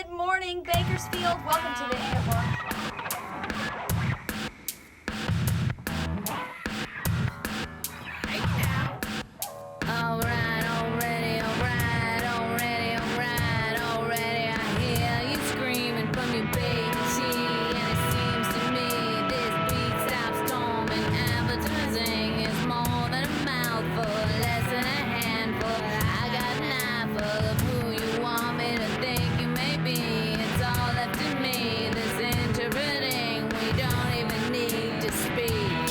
Good morning, Bakersfield. Welcome to the Anna Morning Already, I hear you screaming from your baby, and it seems to me this beat stops storming. Advertising is more than a mouthful, less than a handful. I got an eyeful of who you want me to think you may be. It's all left to me, this interpreting. We don't even need to speak.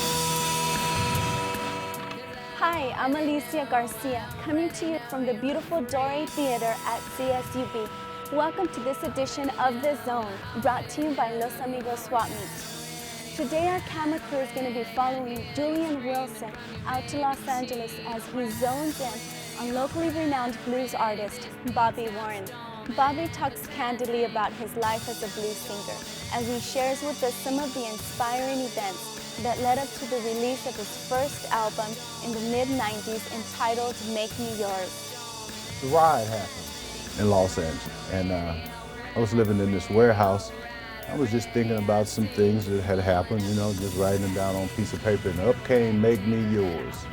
Hi, I'm Alicia Garcia, coming to you from the beautiful Doré Theater at CSUB. Welcome to this edition of The Zone, brought to you by Los Amigos Swap Meet. Today our camera crew is going to be following Julian Wilson out to Los Angeles as he zones in on locally renowned blues artist Bobby Warren. Bobby talks candidly about his life as a blues singer as he shares with us some of the inspiring events that led up to the release of his first album in the mid-90s entitled Make Me Yours. The riot happened in Los Angeles, and I was living in this warehouse. I was just thinking about some things that had happened, you know, just writing them down on a piece of paper, and up came Make Me Yours.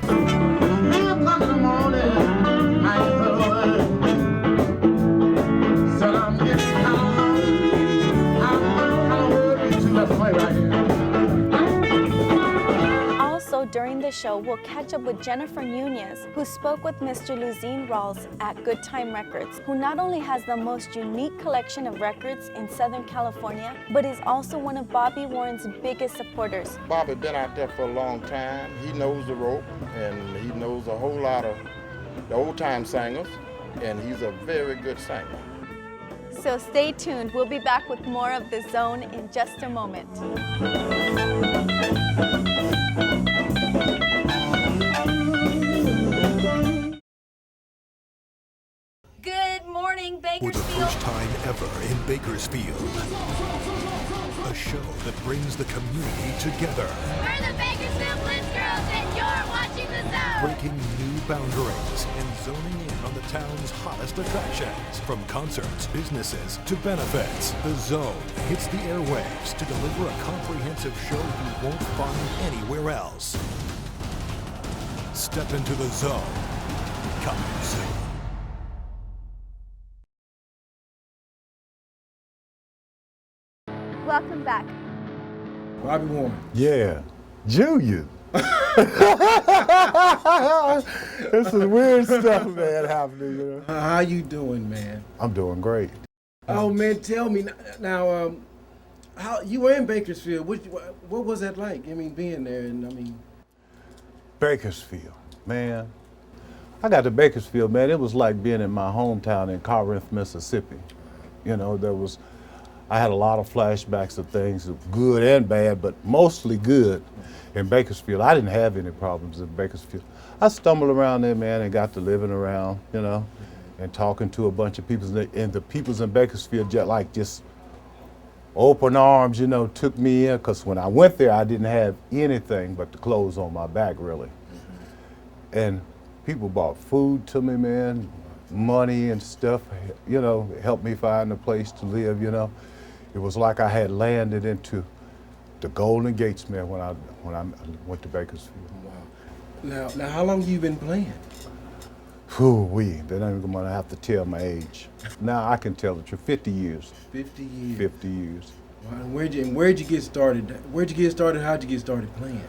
During the show, we'll catch up with Jennifer Nunez, who spoke with Mr. Luzine Rawls at Good Time Records, who not only has the most unique collection of records in Southern California, but is also one of Bobby Warren's biggest supporters. Bobby been out there for a long time. He knows the rope, and he knows a whole lot of the old-time singers, and he's a very good singer. So stay tuned. We'll be back with more of The Zone in just a moment. Good morning, For the Bakersfield. first time ever in Bakersfield, a show that brings the community together, We're the Bakersfield Blitz Girls, and you're watching The Zone. breaking new boundaries and zoning in on the town's hottest attractions. From concerts, businesses, to benefits, The Zone hits the airwaves to deliver a comprehensive show you won't find anywhere else. Step into The Zone. Coming soon. Welcome back. Bobby Warren. Yeah, Julian. This is weird stuff, man, happening, you know. How you doing, man? I'm doing great. Oh man, tell me now. How you were in Bakersfield? What was that like? I mean, being there, and I mean, Bakersfield, man. I got to Bakersfield, man. It was like being in my hometown in Corinth, Mississippi. You know, I had a lot of flashbacks of things, good and bad, but mostly good in Bakersfield. I didn't have any problems in Bakersfield. I stumbled around there, man, and got to living around, you know, and talking to a bunch of people. And the peoples in Bakersfield just open arms, you know, took me in, because when I went there, I didn't have anything but the clothes on my back, really. And people bought food to me, man, money and stuff, you know, helped me find a place to live, you know. It was like I had landed into the Golden Gates, man, when I went to Bakersfield. wow. Now, how long you been playing? Whew-wee, then I'm gonna have to tell my age. Now I can tell the truth, 50 years. 50 years. 50 years. Wow. And where'd you get started? Where'd you get started? How'd you get started playing?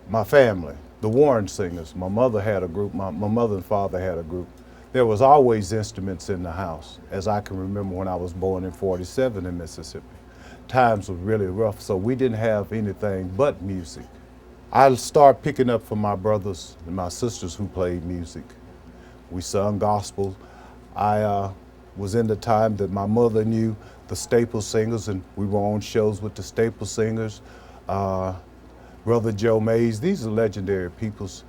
My family, the Warren Singers. My mother had a group, my mother and father had a group. There was always instruments in the house, as I can remember when I was born in '47 in Mississippi. Times were really rough, so we didn't have anything but music. I started picking up from my brothers and my sisters who played music. We sung gospel. I was in the time that my mother knew the Staple Singers, and we were on shows with the Staple Singers. Brother Joe Mays, these are legendary peoples.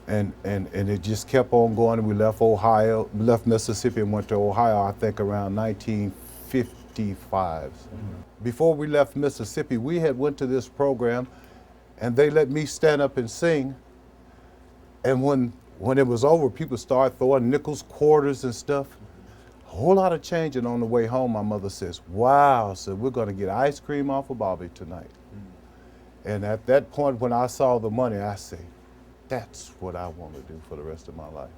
And it just kept on going, and we left Mississippi and went to Ohio, I think around 1955. Before we left Mississippi, we had went to this program, and they let me stand up and sing. And when it was over, people started throwing nickels, quarters and stuff. whole lot of change, and on the way home, my mother says, wow, so we're gonna get ice cream off of Bobby tonight. And at that point, when I saw the money, I say, that's what I want to do for the rest of my life.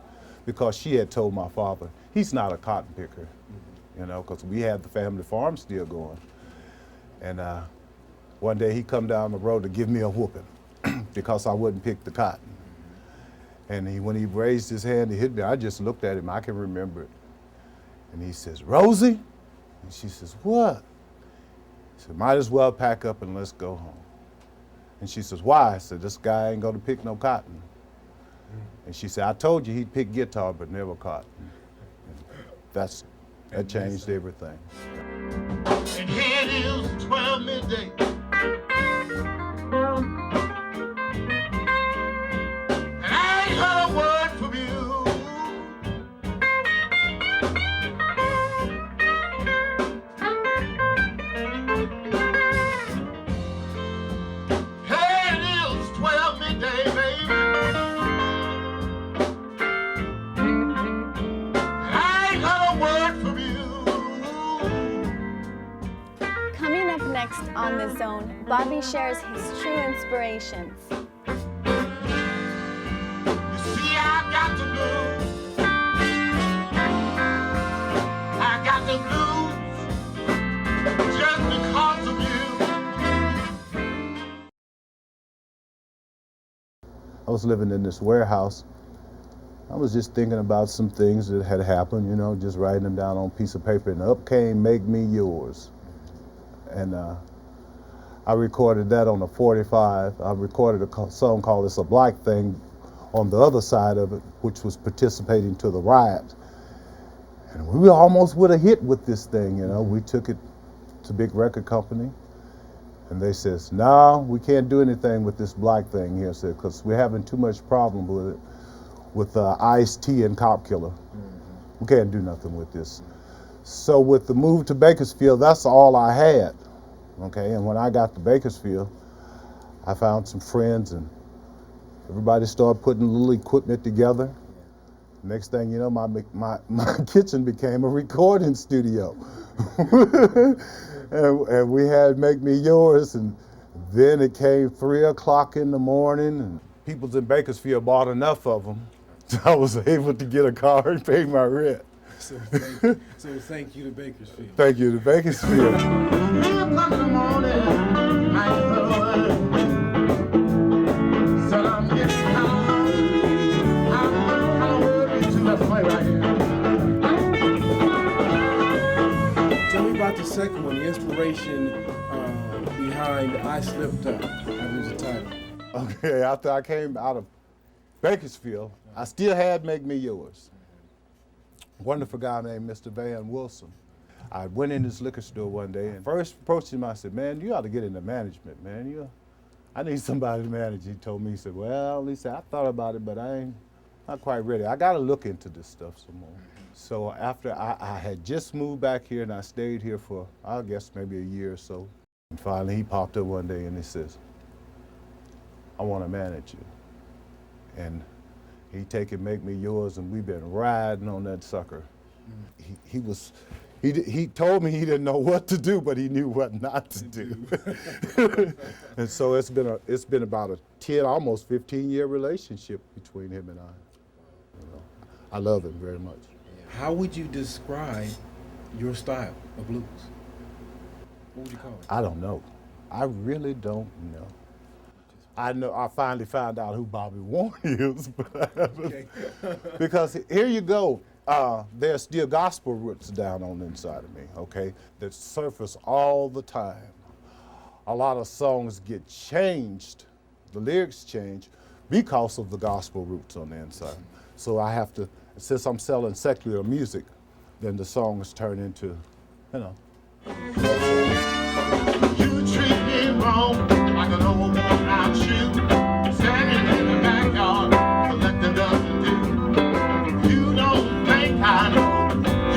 Because she had told my father, he's not a cotton picker, you know, because we had the family farm still going. And one day he come down the road to give me a whooping because I wouldn't pick the cotton. And when he raised his hand to hit me, I just looked at him, I can remember it. And he says, Rosie? And she says, what? He said, might as well pack up and let's go home. And she says, why? I said, this guy ain't gonna pick no cotton. And she said, I told you he'd pick guitar, but never cotton. And that changed everything. And here it is, 12 midday. And I ain't heard a word from you. Here it is, 12 midday, baby. And I ain't heard a word from you. Coming up next on The Zone, Bobby shares his true inspirations. You see, I got the blues. I got the blues just because of you. I was living in this warehouse. I was just thinking about some things that had happened, you know, just writing them down on a piece of paper, and up came Make Me Yours. And I recorded that on a 45. I recorded a song called It's a Black Thing on the other side of it, which was participating to the riot. And we almost would have hit with this thing, you know. We took it to a big record company, and they says, no, we can't do anything with this black thing here, because we're having too much problem with it, with Ice-T and Cop Killer. We can't do nothing with this. So with the move to Bakersfield, that's all I had, okay? And when I got to Bakersfield, I found some friends, and everybody started putting a little equipment together. Next thing you know, my kitchen became a recording studio. and we had Make Me Yours, and then it came 3 o'clock in the morning, and people in Bakersfield bought enough of them, so I was able to get a car and pay my rent. So thank you to Bakersfield. Thank you to Bakersfield. Here comes the morning, I ain't heard a word. So I'm getting tired. I'm worried too. That's right here. Tell me about the second one, the inspiration behind I Slipped Up. That was the title. Okay, after I came out of Bakersfield, I still had Make Me Yours. Wonderful guy named Mr. Julian Wilson. I went in his liquor store one day and first approached him, I said, man, you ought to get into management, man. I need somebody to manage. He told me, he said, well, he said, I thought about it, but I ain't not quite ready. I got to look into this stuff some more. So after I had just moved back here and I stayed here for, I guess, maybe a year or so. And finally he popped up one day and he says, I want to manage you. And he take and Make Me Yours, and we've been riding on that sucker. He told me he didn't know what to do, but he knew what not to do. And so it's been about a 10, almost 15-year relationship between him and I. You know, I love him very much. How would you describe your style of blues? What would you call it? I don't know. I really don't know. I know I finally found out who Bobby Warren is, Okay. because here you go. There's still gospel roots down on the inside of me, okay, that surface all the time. A lot of songs get changed, the lyrics change, because of the gospel roots on the inside. So I have to, since I'm selling secular music, then the songs turn into, you know. You treat me wrong like an old worn out shoe, standing in the backyard, collecting dust and dew. You don't think I know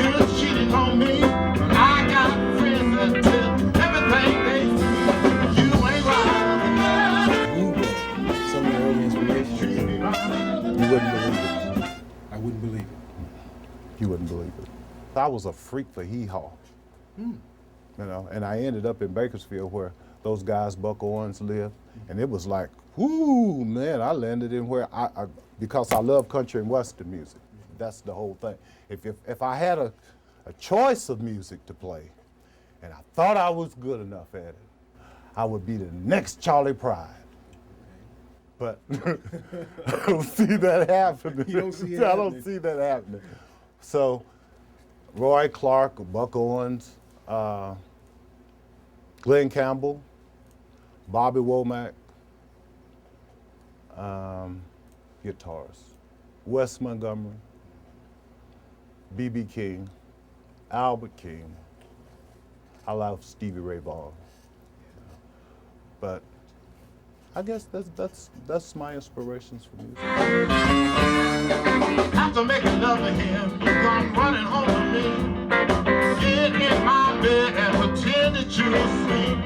you're cheating on me, but I got friends that tell everything they see. You ain't right. Who were some of your early inspirations? Treat me right. You wouldn't believe it. I wouldn't believe it. You wouldn't believe it. I was a freak for hee-haw. You know, and I ended up in Bakersfield where those guys, Buck Owens, lived, and it was like, whoo, man, I landed in where because I love country and western music. That's the whole thing. If I had a choice of music to play, and I thought I was good enough at it, I would be the next Charlie Pride. But I don't see that happening. You don't see it I don't happening. see that happening. So, Roy Clark, Buck Owens, Glenn Campbell, Bobby Womack, guitars, Wes Montgomery, B.B. King, Albert King. I love Stevie Ray Vaughan. But I guess that's my inspirations for music. After making love to him, you come running home to me. Get in my bed and pretend that you're asleep.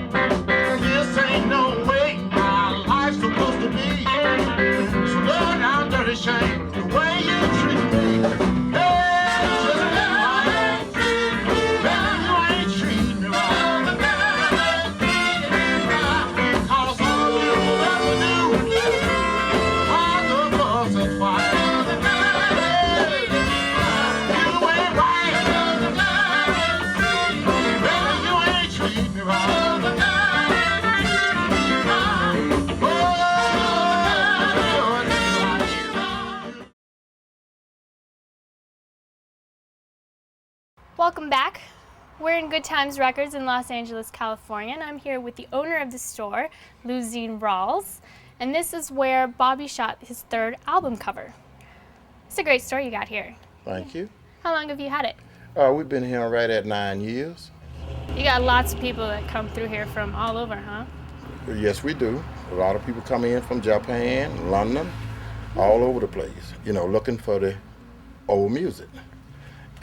This ain't no way my life's supposed to be. So look down, dirty shame, the way you treat me. Hey, just like baby, you ain't treating me right. Cause all you ever do are the fuss and fight. You ain't right. Baby, you ain't treating me right. Welcome back. We're in Good Times Records in Los Angeles, California, and I'm here with the owner of the store, Luzine Rawls, and this is where Bobby shot his third album cover. It's a great store you got here. Thank you. How long have you had it? We've been here right at 9 years. You got lots of people that come through here from all over, huh? Yes, we do. A lot of people come in from Japan, London, all over the place, you know, looking for the old music.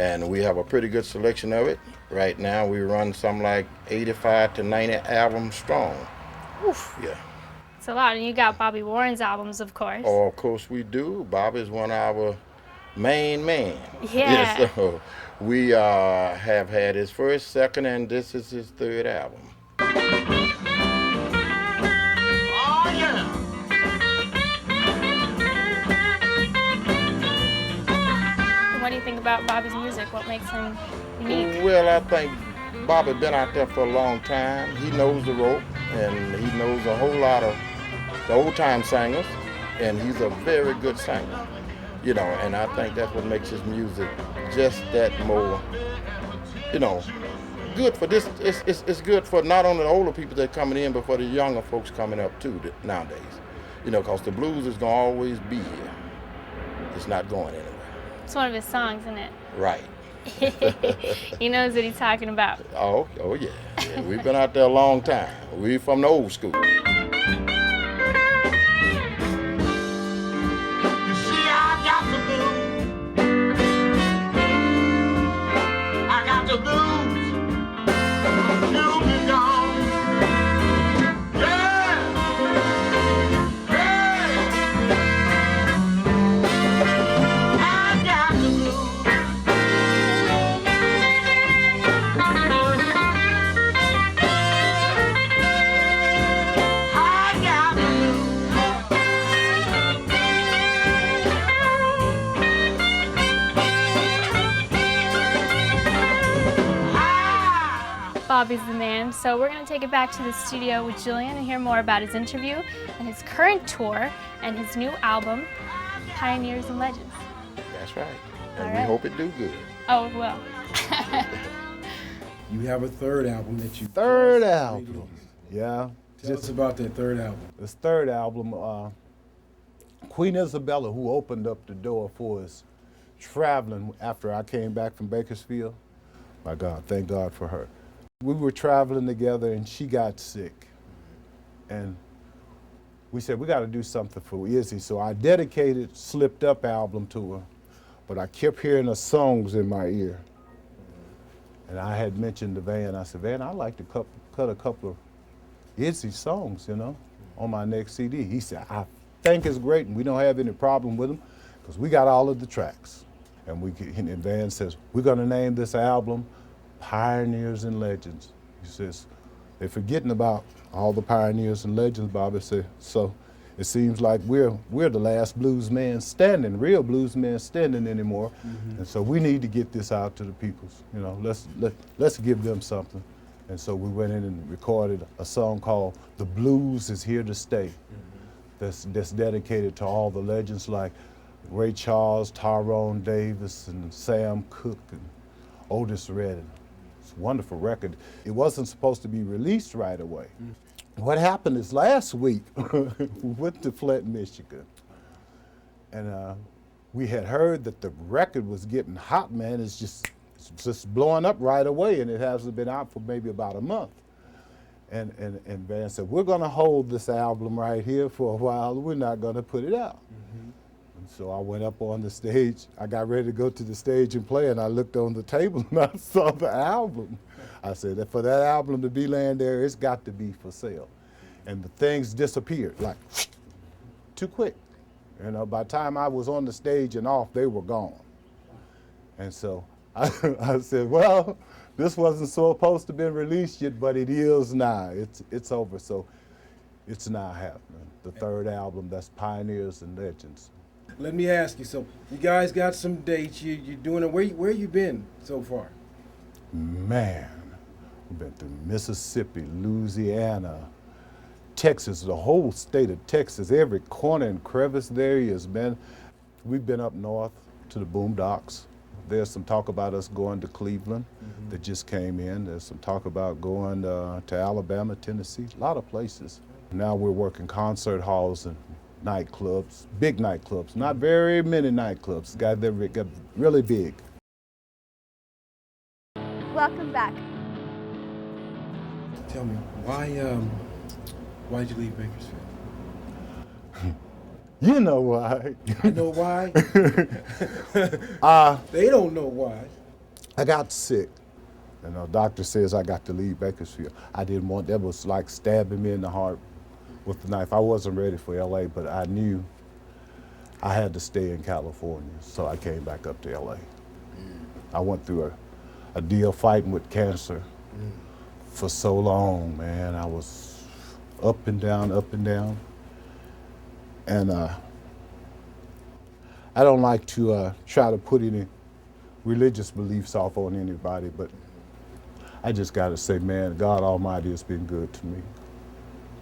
And we have a pretty good selection of it. Right now, we run something like 85 to 90 albums strong. Oof. Yeah. It's a lot, and you got Bobby Warren's albums, of course. Oh, of course we do. Bobby's one of our main man. Yeah. Yes, so we have had his first, second, and this is his third album. Oh, yeah. What do you think about Bobby's music? What makes him unique? Well, I think Bobby been out there for a long time. He knows the rope, and he knows a whole lot of the old-time singers, and he's a very good singer, you know, and I think that's what makes his music just that more, you know, good for this. It's good for not only the older people that are coming in, but for the younger folks coming up too nowadays, you know, because the blues is going to always be here. It's not going anywhere. It's one of his songs, isn't it? Right. He knows what he's talking about. Oh yeah. Yeah. We've been out there a long time. We from the old school. You see, I got the blues. I got the blues. You'll be gone. Yeah. Hey. I got the blues. I got the Bobby's the man. So we're going to take it back to the studio with Julian and hear more about his interview and his current tour and his new album, Pioneers and Legends. That's right. And All we right. hope it do good. Oh, it will. You have a third album that you Third just album. released. Yeah. Tell us about that third album. This third album, Queen Isabella, who opened up the door for us traveling after I came back from Bakersfield. My God, thank God for her. We were traveling together and she got sick. And we said, we got to do something for Izzy. So I dedicated Slipped Up album to her, but I kept hearing her songs in my ear. And I had mentioned to Van, I said, Van, I'd like to cut a couple of Izzy songs, you know, on my next CD. He said, I think it's great and we don't have any problem with them because we got all of the tracks. And Van says, we're gonna name this album Pioneers and Legends. He says, they're forgetting about all the pioneers and legends, Bobby said. So it seems like we're the last blues man standing, real blues man standing anymore. And so we need to get this out to the people. You know, let's give them something. And so we went in and recorded a song called The Blues Is Here to Stay. That's dedicated to all the legends like Ray Charles, Tyrone Davis, and Sam Cooke, and Otis Redding. It's a wonderful record. It wasn't supposed to be released right away. What happened is last week, we went to Flint, Michigan, and we had heard that the record was getting hot, man. It's just blowing up right away, and it hasn't been out for maybe about a month. And Van said, we're gonna hold this album right here for a while. We're not gonna put it out. And so I went up on the stage. I got ready to go to the stage and play, and I looked on the table and I saw the album. I said, that for that album to be laying there, it's got to be for sale. And the things disappeared, like, too quick. You know, by the time I was on the stage and off, they were gone. And so I said, well, this wasn't supposed to be released yet, but it is now. It's over, so it's now happening. The third album, that's Pioneers and Legends. Let me ask you, so you guys got some dates, you're doing it, where you been so far? Man, we've been through Mississippi, Louisiana, Texas, the whole state of Texas, every corner and crevice there has been. We've been up north to the Boondocks. There's some talk about us going to Cleveland that just came in. There's some talk about going to Alabama, Tennessee, a lot of places. Now we're working concert halls and nightclubs, big nightclubs, not very many nightclubs. Got really big. Welcome back. Tell me, why'd you leave Bakersfield? You know why. I know why. They don't know why. I got sick. And the doctor says I got to leave Bakersfield. I didn't want, that was like stabbing me in the heart with the knife. I wasn't ready for LA, but I knew I had to stay in California, so I came back up to LA. I went through a deal fighting with cancer for so long, man. I was up and down, up and down. And I don't like to try to put any religious beliefs off on anybody, but I just gotta say, man, God Almighty has been good to me.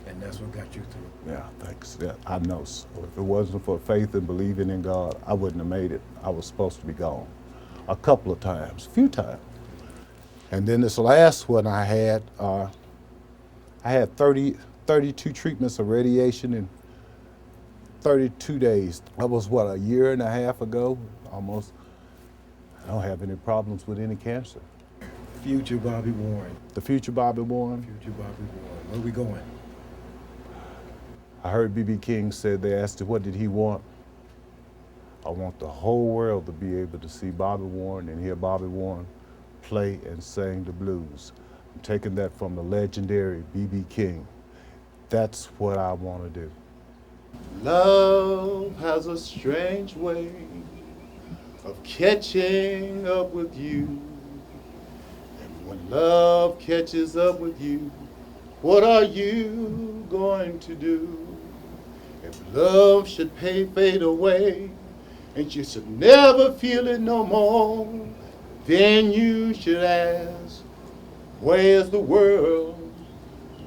And that's what got you through. Yeah, thanks. Yeah, I know. So if it wasn't for faith and believing in God, I wouldn't have made it. I was supposed to be gone a couple of times, a few times. And then this last one I had 32 treatments of radiation in 32 days. That was what, a year and a half ago, almost. I don't have any problems with any cancer. Future Bobby Warren. The future Bobby Warren? Future Bobby Warren. Where we going? I heard B.B. King said, they asked him, what did he want? I want the whole world to be able to see Bobby Warren and hear Bobby Warren play and sing the blues. I'm taking that from the legendary B.B. King. That's what I want to do. Love has a strange way of catching up with you. And when love catches up with you, what are you going to do? If love should fade away, and you should never feel it no more, then you should ask, where's the world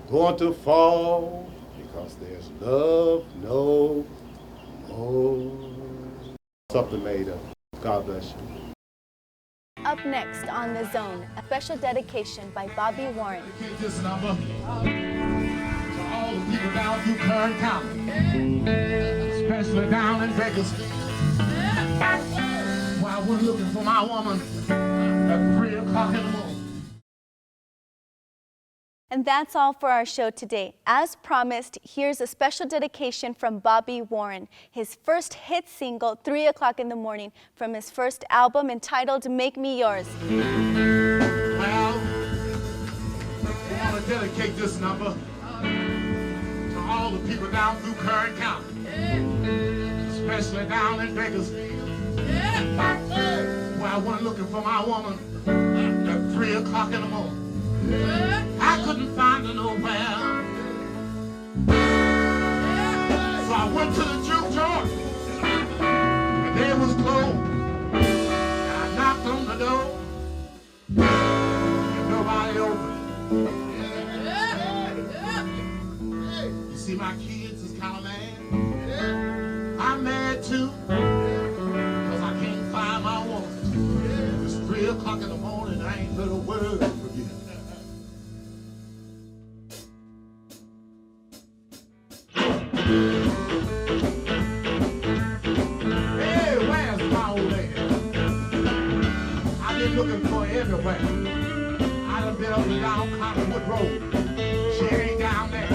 going to fall? Because there's love no more. Something made up. God bless you. Up next on The Zone, a special dedication by Bobby Warren. This number to all the people down through Kern County, especially down in Bakersfield. While we're looking for my woman at 3 o'clock in the morning. And that's all for our show today. As promised, here's a special dedication from Bobby Warren, his first hit single, 3 o'clock in the morning, from his first album entitled Make Me Yours. Well, I want to dedicate this number to all the people down through Kern County, especially down in Bakersfield. Well, I went looking for my woman at 3 o'clock in the morning. I couldn't find her nowhere. So I went to the juke joint, and they was closed. And I knocked on the door, and nobody opened. You see, my kids is kind of mad. I'm mad too, because I can't find my woman. It's 3 o'clock in the morning, I ain't heard a word from you. Hey, where's my old lady? I've been looking for her everywhere. I done been up and down Cottonwood Road. She ain't down there.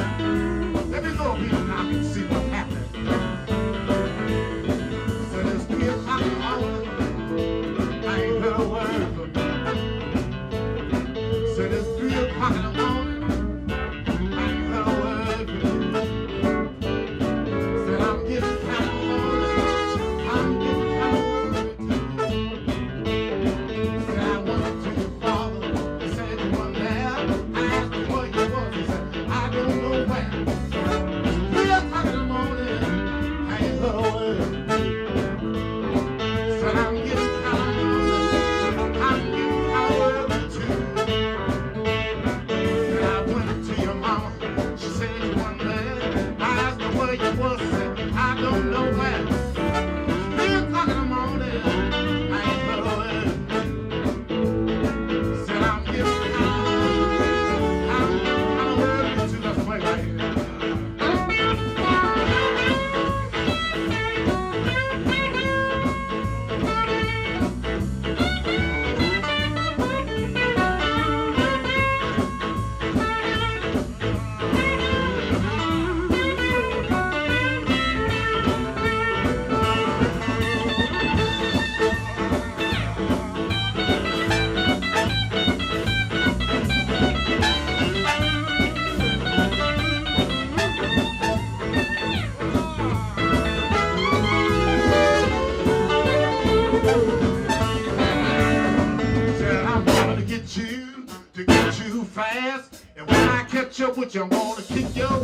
Let me go up here and knock and see what's happening. So it's 3 o'clock in the morning. I ain't heard a word from you. So it's 3 o'clock in the morning. I ain't heard a word from you. Said I'm getting kind of lonely. I'm getting kind of worried too. Said I went to your father. He said you weren't there. I asked him where you was. He said I don't know where. 3 o'clock in the morning. I ain't heard a word. Said I'm getting kind of lonely. I'm getting kind of worried too. Said I went to your mama. She said you weren't there. I asked her where you was. Said I don't know where. 3 o'clock in the morning. I ain't heard a word. Said I'm getting kind of worried too. That's right here. Said I'm coming to get you fast. And when I catch up with you, I'm gonna kick your